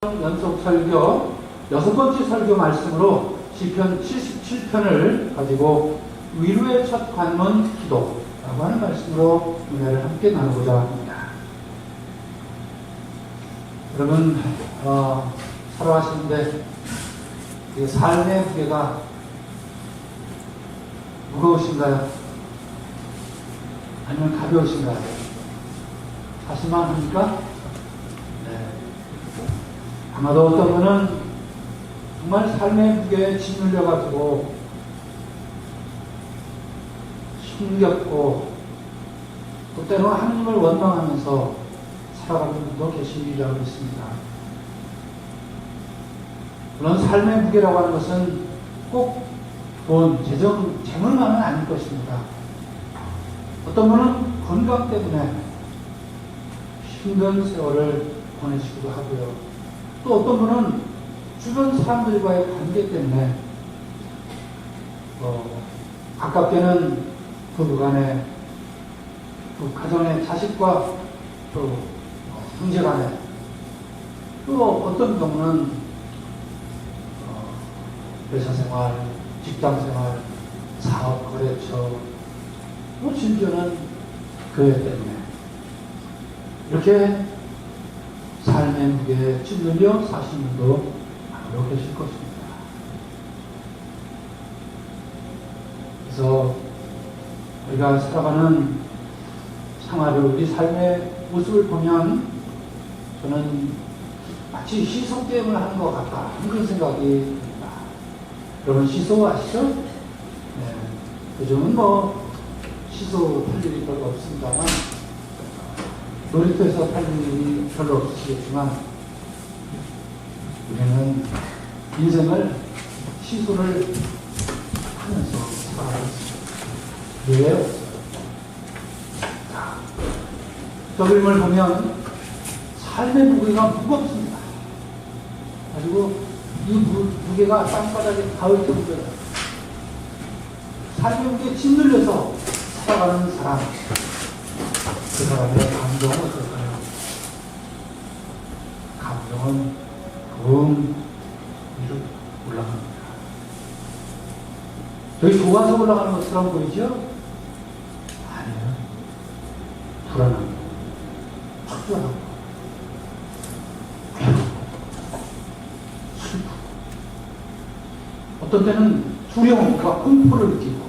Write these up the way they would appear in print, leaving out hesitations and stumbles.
연속 설교 6번째 설교 말씀으로 시편 77편을 가지고 위로의 첫 관문 기도라고 하는 말씀으로 은혜를 함께 나누고자 합니다. 여러분 살아가시는데 삶의 무게가 무거우신가요? 아니면 가벼우신가요? 사실만 합니까? 아마도 어떤 분은 정말 삶의 무게에 짓눌려가지고 힘겹고 또 때로는 하나님을 원망하면서 살아가는 분도 계시리라고 믿습니다. 물론 삶의 무게라고 하는 것은 꼭 돈, 재물만은 아닐 것입니다. 어떤 분은 건강 때문에 힘든 세월을 보내시기도 하고요. 또 어떤 분은 주변 사람들과의 관계 때문에 가깝게는 부부 간에 또 가정의 자식과 또 형제 간에 또 어떤 경우는 회사 생활, 직장 생활, 사업, 거래처 또 심지어는 교회 때문에 이렇게 삶의 무게에 찔려 사시는 분도 아무로 계실 것입니다. 그래서 우리가 살아가는 생활을 우리 삶의 모습을 보면 저는 마치 시소 게임을 하는 것 같다 그런 생각이 듭니다. 여러분 시소 아시죠? 네. 요즘은 시소 탈 일이 별로 없습니다만 놀이터에서 팔 일이 별로 없으시겠지만 우리는 인생을 시소를 하면서 살아가고 있습니다. 왜 없어요? 저 그림을 보면 삶의 무게가 무겁습니다. 그리고 이 무게가 땅바닥에 닿을 정도로 삶의 무게에 짓눌려서 살아가는 사람, 그 사람의 감정은 어떨까요? 감정은 위로 올라갑니다. 저희 도가서 올라가는 것처럼 보이죠? 아니요. 불안합니다. 확 불안합니다. 슬프고 어떤 때는 두려움과 공포를 느끼고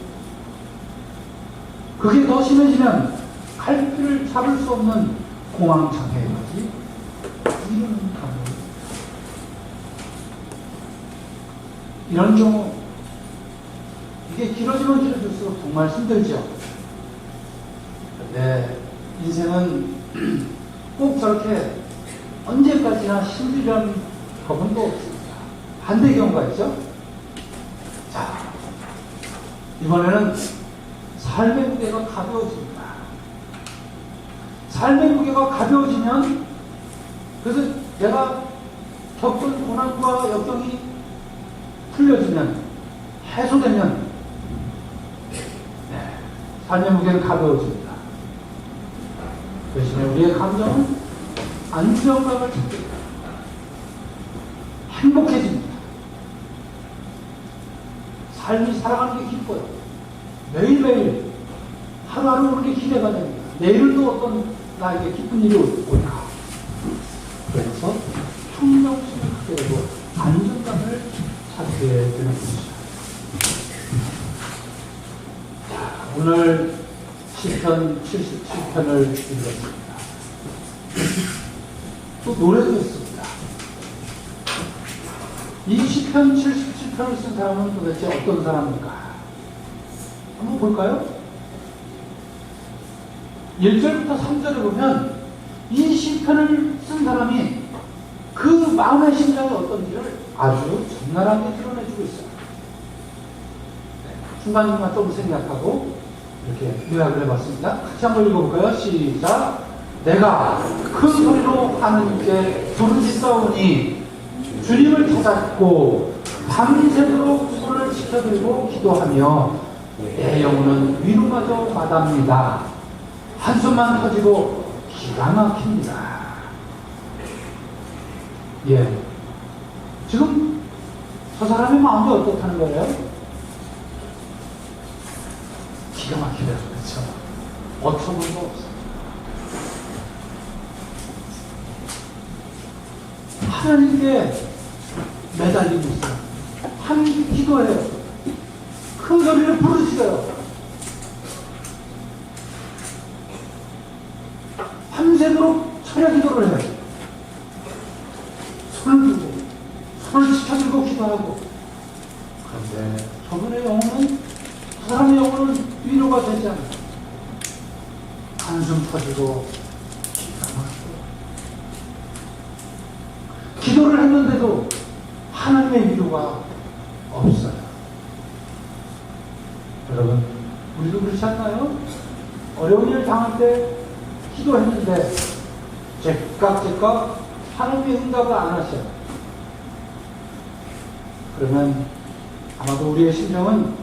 그게 더 심해지면 갈피를 잡을 수 없는 공황장애까지 이루는 감정. 이런 경우 이게 길어지면 길어질수록 정말 힘들죠. 근데 인생은 꼭 저렇게 언제까지나 힘들려는 법은 또 없습니다. 반대 경우가 있죠. 자, 이번에는 삶의 무게가 가벼워집니다. 삶의 무게가 가벼워지면 그래서 내가 겪은 고난과 역경이 풀려지면 해소되면 삶의 무게는 가벼워집니다. 대신에 우리의 감정은 안정감을 찾게 됩니다. 행복해집니다. 삶이 살아가는 게 기뻐요. 매일매일 하루하루 오는 게 기대가 됩니다. 내일은 또 어떤 나에게 기쁜 일이 올까? 그래서 충성심을 갖게 되고 안정감을 찾게 되는 것이죠. 자, 오늘 시편 77편을 읽었습니다. 또 노래도 했습니다. 이 시편 77편을 쓴 사람은 도대체 어떤 사람입니까? 한번 볼까요? 1절부터 3절을 보면 이 시편을 쓴 사람이 그 마음의 심장이 어떤지를 아주 적나라하게 드러내주고 있어요. 중간중간 좀 생략하고 이렇게 요약을 해봤습니다. 같이 한번 읽어볼까요? 시작! 내가 큰 소리로 하나님께 부르짖사오니 주님을 찾았고 밤새도록 손을 지켜들고 기도하며 내 영혼은 위로마저 마답니다. 한숨만 터지고 기가 막힙니다. 예. 지금 저 사람의 마음이 어떻다는 거예요? 기가 막히다. 그렇죠? 어처구니가 없어. 하나님께 매달리고 있어요. 하나님께 기도해요. 큰 소리를 부르시어요. 밤새도록 철야 기도를 해요. 손을 들고, 손을 지켜들고 기도하고. 그런데 저분의 영혼은, 그 사람의 영혼은 위로가 되지 않아요. 한숨 터지고, 기가 막히고. 기도를 했는데도 하나님의 위로가 없어요. 여러분, 우리도 그렇지 않나요? 어려운 일을 당할 때 기도했는데 제깍제깍 하나님의 응답을 안 하셔요. 그러면 아마도 우리의 심정은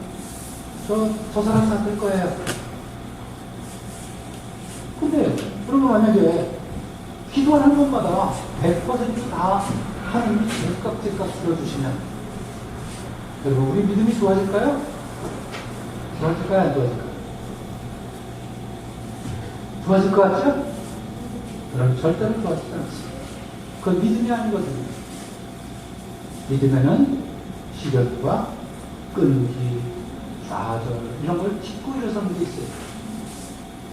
저 사람 같을 거예요. 근데 그러면 만약에 기도하는 것마다 100%다 하나님이 제깍제깍 들어주시면 여러분, 우리 믿음이 좋아질까요? 좋아질까요? 안 좋아질까요? 좋아질 것 같죠? 여러분, 절대로 좋아지지 않습니다. 그건 믿음이 아니거든요. 믿음에는 시련과 끈기, 좌절 이런 걸 딛고 일어서는 게 있어요.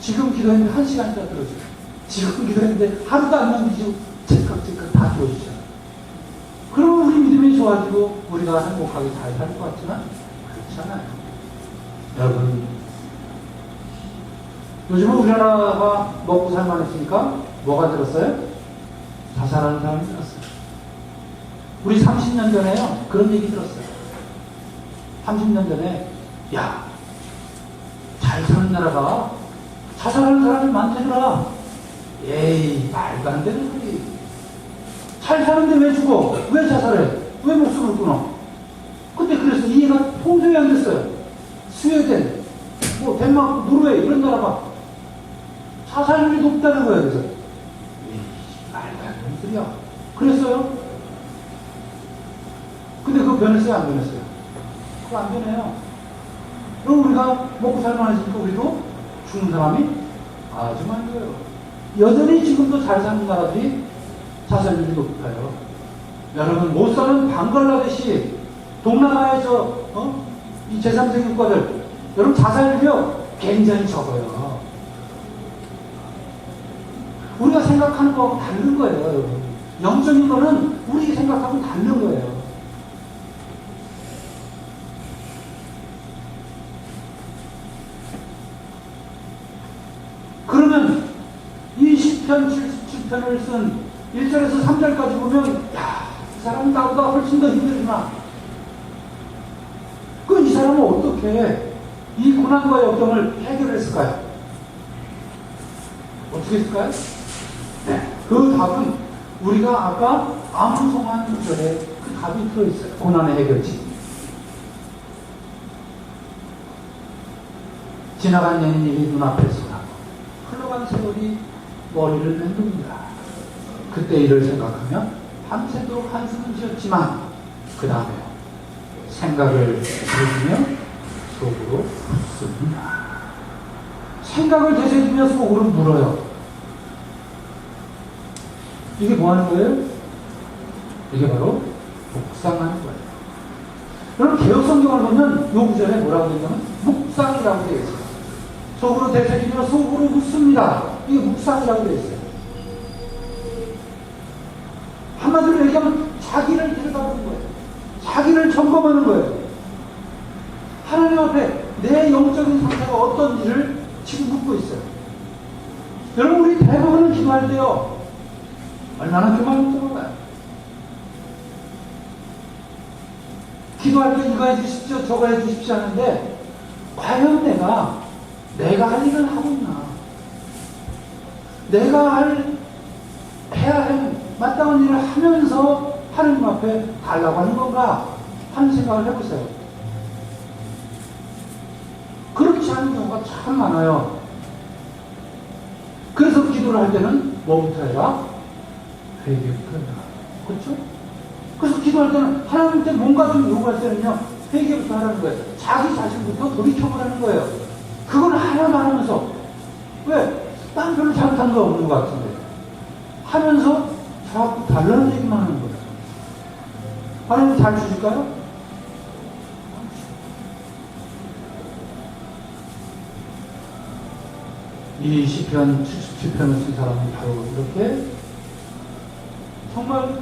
지금 기도했는데 1시간이나 들어줘요. 지금 기도했는데 하루도 안 넘기죠. 제깍제깍 다 들어주죠. 그러면 우리 믿음이 좋아지고 우리가 행복하게 잘 살 것 같지만 그렇지 않아요. 여러분, 요즘은 우리나라가 먹고 살만했으니까 뭐가 들었어요? 자살하는 사람이 들었어요. 우리 30년 전에요, 그런 얘기 들었어요. 30년 전에, 야, 잘 사는 나라가 자살하는 사람이 많대더라. 에이, 말도 안 되는 소리. 잘 사는데 왜 죽어? 왜 자살해? 왜 목숨을 끊어? 근데 그래서 이해가 통솔이 안 됐어요. 스웨덴, 뭐 덴마크, 노르웨이 이런 나라가 자살률이 높다는 거예요. 그래서 말도 안 되는 소리야. 그랬어요? 근데 그거 변했어요? 안 변했어요? 그거 안 변해요. 그럼 우리가 먹고 살만해지니까 우리도 죽는 사람이 아주 많은 거예요. 여전히 지금도 잘 사는 나라들이 자살률이 높아요. 여러분, 못 사는 방글라데시, 동남아의 이 제3세계 국가들, 여러분 자살률이요 굉장히 적어요. 우리가 생각하는 거하고 다른 거예요, 여러분. 영적인 거는 우리 생각하고 다른 거예요. 그러면 이 시편 77편을 쓴 1절에서 3절까지 보면, 야, 이 사람은 나보다 훨씬 더 힘들구나. 이 사람은 어떻게 이 고난과 역경을 해결했을까요? 어떻게 했을까요? 네, 그 답은 우리가 아까 암송한 구절에 그 답이 들어있어요. 고난의 해결책. 지나간 옛일이 눈앞에서 나고 흘러간 세월이 머리를 맴돕니다. 그때 일을 생각하면 밤새도록 한숨을 지었지만 그 다음에 생각을 되새기며 속으로 묻습니다. 생각을 되새기며 속으로 물어요. 이게 뭐 하는 거예요? 이게 바로 묵상하는 거예요. 여러분, 개혁성경을 보면 요 구절에 뭐라고 되어 있냐면 묵상이라고 되어 있어요. 속으로 되새기며 속으로 묻습니다. 이게 묵상이라고 되어 있어요. 한마디로 얘기하면 자기를 들여다보는 거예요. 자기를 점검하는 거예요. 하나님 앞에 내 영적인 상태가 어떤지를 지금 묻고 있어요. 여러분, 우리 대부분은 기도할 때요, 얼마나 교만스러운가요? 기도할 때 이거 해주십시오, 저거 해주십시오 하는데, 과연 내가 할 일을 하고 있나? 내가 해야 할 마땅한 일을 하면서 하나님 앞에 달라고 하는 건가 하는 생각을 해보세요. 그렇지 않은 경우가 참 많아요. 그래서 기도를 할 때는 뭐부터 해라? 회개부터 해라. 그렇죠? 그래서 기도할 때는 하나님한테 뭔가 좀 요구할 때는요, 회개부터 하라는 거예요. 자기 자신부터 돌이켜보라는 거예요. 그건 하나만 하면서, 왜? 딴 별로 잘못한 거 없는 것 같은데. 하면서 자꾸 달라는 얘기만 하는 거예요. 하나님 잘 주실까요? 이 시편 77편을 쓴 사람은 바로 이렇게 정말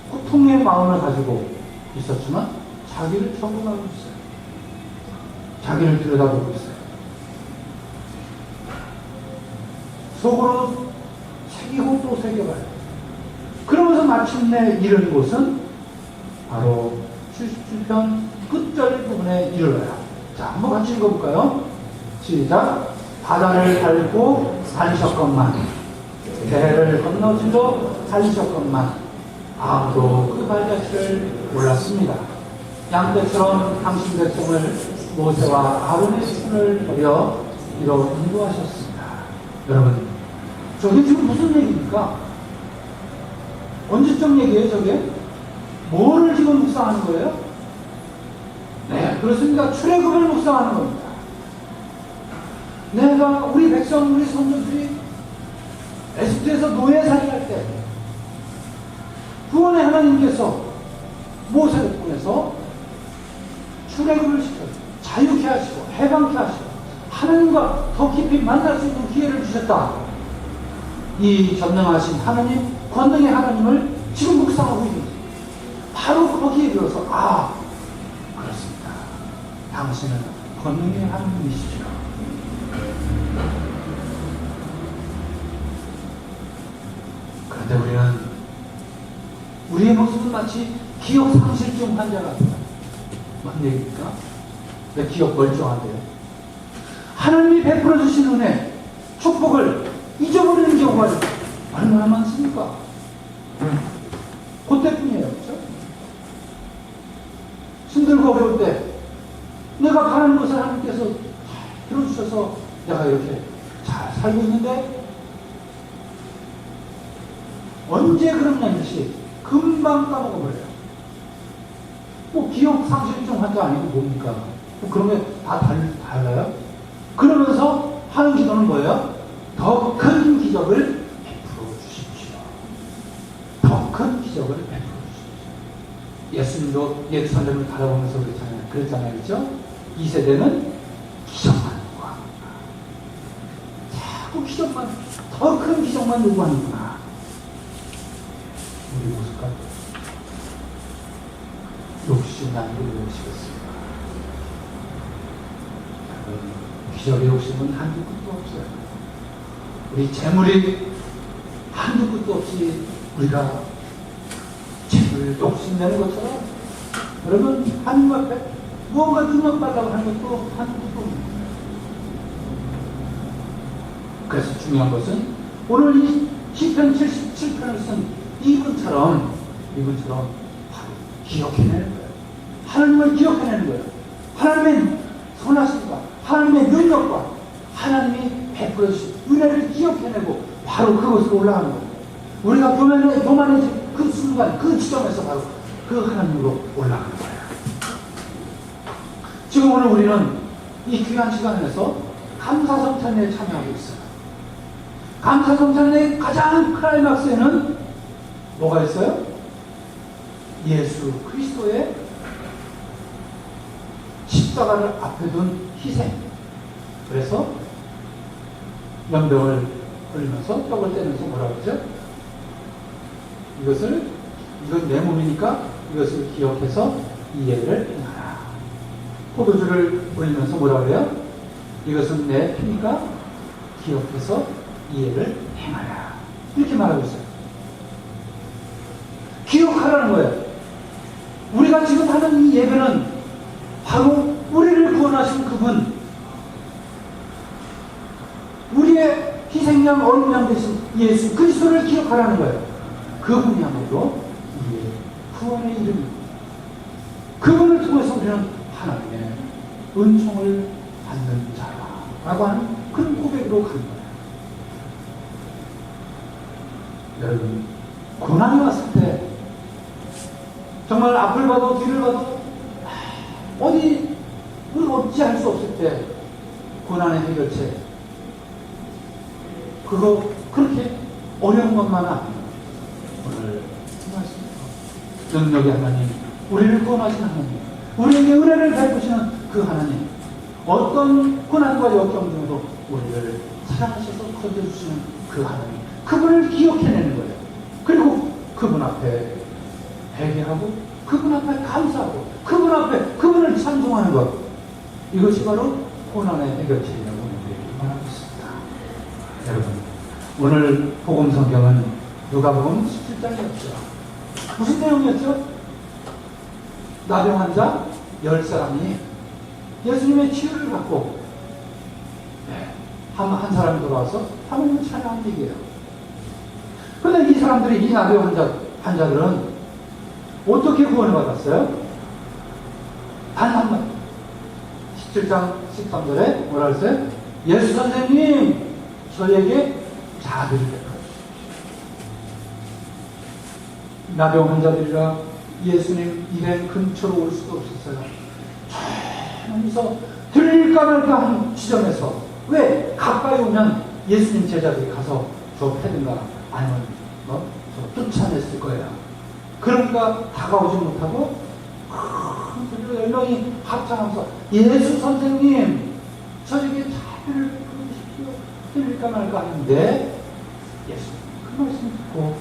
고통의 마음을 가지고 있었지만 자기를 점검하고 있어요. 자기를 들여다보고 있어요. 속으로 새기고 또 새겨봐요. 그러면서 마침내 이른 곳은 바로 77편 끝절 부분에 이르러요. 자, 한번 같이 읽어볼까요? 시작. 바다를 밟고 다니셨건만, 대해를 건너지도 다니셨건만, 아무도 그 발자취를 몰랐습니다. 양떼처럼 당신 백성을 모세와 아론의 손을 버려 이로 인도하셨습니다. 여러분, 저게 지금 무슨 얘기입니까? 언제적 얘기예요, 저게? 뭐를 지금 묵상하는 거예요? 네, 그렇습니다. 출애굽을 묵상하는 겁니다. 내가 우리 백성, 우리 선조들이 에집트에서 노예살이 할 때 구원의 하나님께서 모세를 통해서 출애굽을 시켜 자유케 하시고 해방케 하시고 하나님과 더 깊이 만날 수 있는 기회를 주셨다. 이 전능하신 하나님, 권능의 하나님을 지금 묵상하고 있는 거예요. 바로 거기에 들어서 그렇습니다. 당신은 권능의 하나님이시죠. 그런데 우리는 우리의 모습은 마치 기억상실증 환자 같아요. 무슨 얘기입니까? 내 기억 멀쩡한데요. 하나님이 베풀어 주신 은혜, 축복을 잊어버리는 경우가 얼마나 많습니까? 그때뿐이에요. 그렇죠? 힘들고 어려울 때 내가 바라는 것을 하나님께서 잘 들어주셔서 내가 이렇게 잘 살고 있는데 언제 그러냐는 듯이 금방 까먹어버려요. 뭐 기억상실증 환자 아니고 뭡니까? 뭐 그런 게 다 달라요? 그러면서 하는 기도는 뭐예요? 더 큰 기적을 베풀어 주십시오. 더 큰 기적을 베풀어 주십시오. 예수님도 옛 사람을 바라보면서 그랬잖아요. 그렇죠? 이 세대는 기적만 요구하는구나. 자꾸 기적만, 더 큰 기적만 요구하는구나. 우리 모습과 욕심 남기를 외치겠습니다. 기적의 욕심은 한두 끝도 없어요. 우리 재물이 한두 끝도 없이 우리가 재물 욕심내는 것처럼 여러분 하나님 앞에 무언가 능력받으려고 하는 것도 한두 끝도 없는 거예요. 그래서 중요한 것은 오늘 이 시편 77편을 쓴 이분처럼 바로 기억해내는 거예요. 하나님을 기억해내는 거예요. 하나님의 선하심과 하나님의 능력과 하나님이 베풀어 주신 은혜를 기억해내고 바로 그것으로 올라가는 거예요. 우리가 교만해진 그 순간, 그 지점에서 바로 그 하나님으로 올라가는 거예요. 지금 오늘 우리는 이 귀한 시간에서 감사성찬에 참여하고 있어요. 감사성찬의 가장 클라이막스에는 뭐가 있어요? 예수 그리스도의 십자가를 앞에 둔 희생. 그래서 연병을 흘리면서 떡을 떼면서 뭐라고 하죠? 이건 내 몸이니까 이것을 기억해서 이 예를 행하라. 포도주를 올리면서 뭐라고 해요? 이것은 내 피니까 기억해서 이 예를 행하라. 이렇게 말하고 있어요. 기억하라는 거예요. 우리가 지금 하는 이 예배는 바로 우리를 구원하신 그분, 우리의 희생양 어린 양 되신 예수 그리스도를 기억하라는 거예요. 그분이야말로 우리의 구원의 이름입니다. 그분을 통해서 우리는 하나님의 은총을 받는 자라고 하는 그런 고백으로 가는 거예요. 여러분, 고난이 왔을 때 정말 앞을 봐도 뒤를 봐도 어디 우리가 어찌할 수 없을 때 고난의 해결책 그거 그렇게 어려운 것만 아니에요. 오늘 능력의 하나님, 우리를 구원하신 하나님, 우리에게 은혜를 베푸시는 그 하나님, 어떤 고난과 역경 중에도 우리를 사랑하셔서 건져주시는 그 하나님, 그분을 기억해내는 거예요. 그리고 그분 앞에 회개하고 그분 앞에 감사하고 그분 앞에 그분을 찬송하는 것, 이것이 바로 고난의 해결책이라고 말하고 있습니다. 여러분, 오늘 복음 성경은 누가복음 17장이었죠. 무슨 내용이었죠? 나병 환자 10사람이 예수님의 치유를 받고 한 사람이 돌아와서 하나님을 찬양한 얘기예요. 그런데 이 사람들이, 이 나병 환자들은 어떻게 구원을 받았어요? 단 한마디. 17장 13절에 뭐라 그랬어요? 예수 선생님, 저에게 자비를 베풀어 주십시오. 나병 환자들이라 예수님 입에 근처로 올 수도 없었어요. 하면서 들릴까 말까 하는 지점에서, 왜 가까이 오면 예수님 제자들이 가서 저 패든가 아니면 저 쫓아냈을 거예요. 그러니까 다가오지 못하고 큰 소리로 10명이 합창하면서 예수 선생님, 저에게 자비를 베풀어 주십시오. 들릴까 말까 하는데 예수님 그 말씀 듣고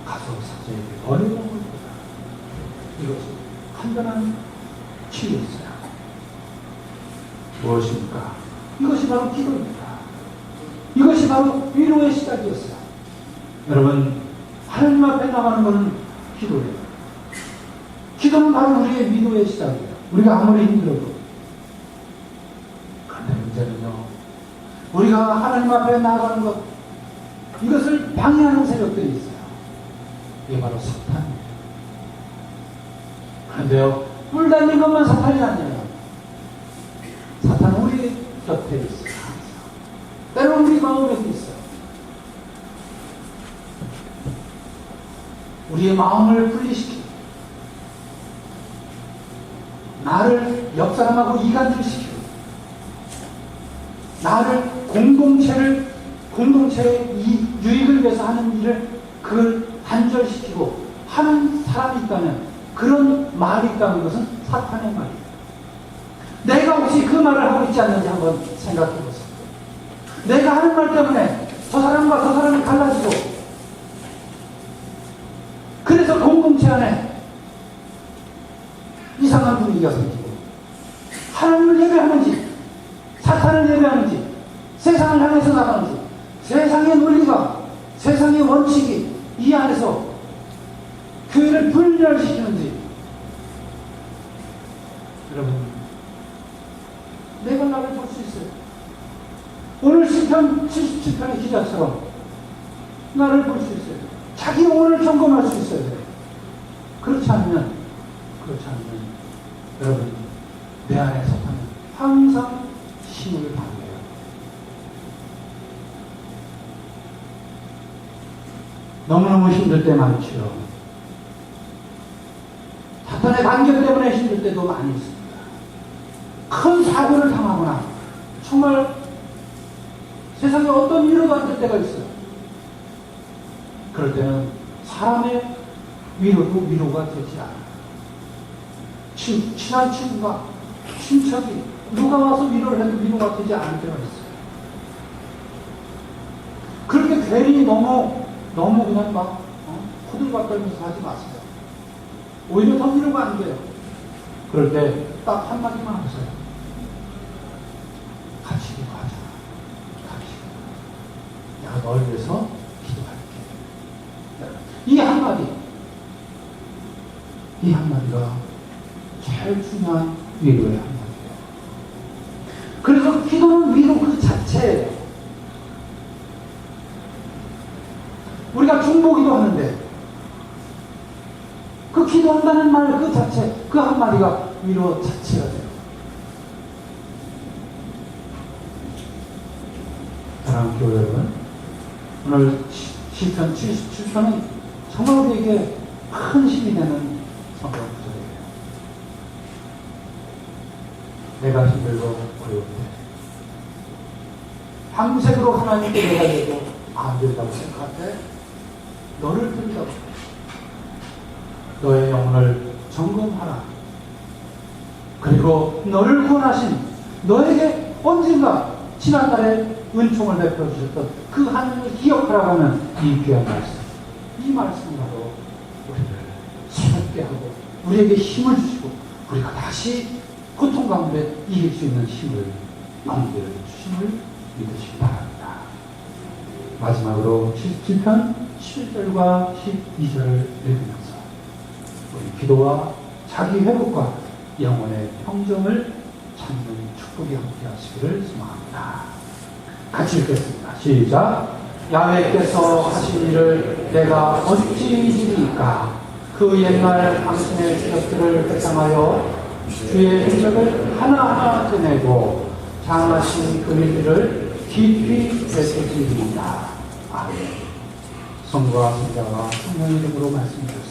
가서 사제에게 버리고 온 겁니다. 이것이 간단한 치유였어요. 무엇입니까? 이것이 바로 기도입니다. 이것이 바로 위로의 시작이었어요. 여러분, 하나님 앞에 나가는 것은 기도예요. 기도는 바로 우리의 위로의 시작이에요. 우리가 아무리 힘들어도. 그런데 문제는요, 우리가 하나님 앞에 나아가는 것, 이것을 방해하는 세력들이 있어요. 이게 바로 사탄이에요. 그런데요, 물 달린 것만 사탄이 아니에요. 사탄은 우리 곁에 있어요. 때로는 우리 마음에도 있어요. 우리의 마음을 분리시키고 나를 옆 사람하고 이간질시키고 나를 공동체의 유익을 위해서 하는 일을 그걸 단절시키고 하는 사람이 있다면, 그런 말이 있다는 것은 사탄의 말이에요. 내가 혹시 그 말을 하고 있지 않는지 한번 생각해 보세요. 내가 하는 말 때문에 저 사람과 저 사람이 갈라지고, 그래서 공동체 안에 이상한 분위기가 생기고, 하나님을 예배하는지 사탄을 예배하는지, 세상을 향해서 나가는지, 세상의 논리가, 세상의 원칙이 이 안에서 교회를 분열시키는지. 여러분, 내가 나를 볼 수 있어요. 오늘 시편 77편의 기자처럼 나를 볼 수 있어요. 자기 영혼을 점검할 수 있어야 돼요. 그렇지 않으면 여러분, 내 안에 사탄은 항상 힘을 발휘해요. 너무너무 힘들 때 많지요. 사탄의 반격 때문에 힘들 때도 많이 있습니다. 큰 사고를 당하거나 정말 세상에 어떤 위로도 안 될 때가 있어요. 그럴 때는 사람의 위로도 위로가 되지 않아요. 친한 친구가, 친척이 누가 와서 위로를 해도 위로가 되지 않을 때가 있어요. 그렇게 괜히 너무 그냥 막 호들갑떨면서 하지 마세요. 오히려 더 위로가 안 돼요. 그럴 때 딱 한마디만 하세요. 같이 기도하자. 내가 널 위해서 기도할게. 이 한마디가 제일 중요한 위로의 한마디예요. 그래서 기도는 위로 그 자체예요. 우리가 중보기도 하는데 그 기도한다는 말 그 자체, 그 한마디가 위로 자체가 돼요. 사랑하는 교회 여러분, 오늘 시편 77편은 정말 우리에게 큰 힘이 되는 성경 구절이에요. 내가 힘들고 어려울 때 밤새도록 하나님께 내가 해도 안 된다고 생각할 때 너를 부른다고, 너의 영혼을 점검하라. 그리고 너를 구원하신, 너에게 언젠가 지난날에 은총을 베풀어 주셨던 그 하나님을 기억하라고 하는 이 귀한 말씀, 이 말씀 바로 우리를 새롭게 하고 우리에게 힘을 주시고 우리가 다시 고통 가운데 이길 수 있는 힘을, 용기를 주심을 믿으시기 바랍니다. 마지막으로 77편 11절과 12절을 읽으면서 우리 기도와 자기 회복과 영혼의 평정을 찾는 축복이 함께 하시기를 소망합니다. 같이 읽겠습니다. 시작. 야훼께서 하신 일을 내가 어찌 잊으리까? 그 옛날 당신의 기적들을 회상하여 주의 흔적을 하나하나 드내고 장하신 그 일들을 깊이 되새기리이다. 아멘. 성부와 성자와 성령의 이름으로 말씀드립니다.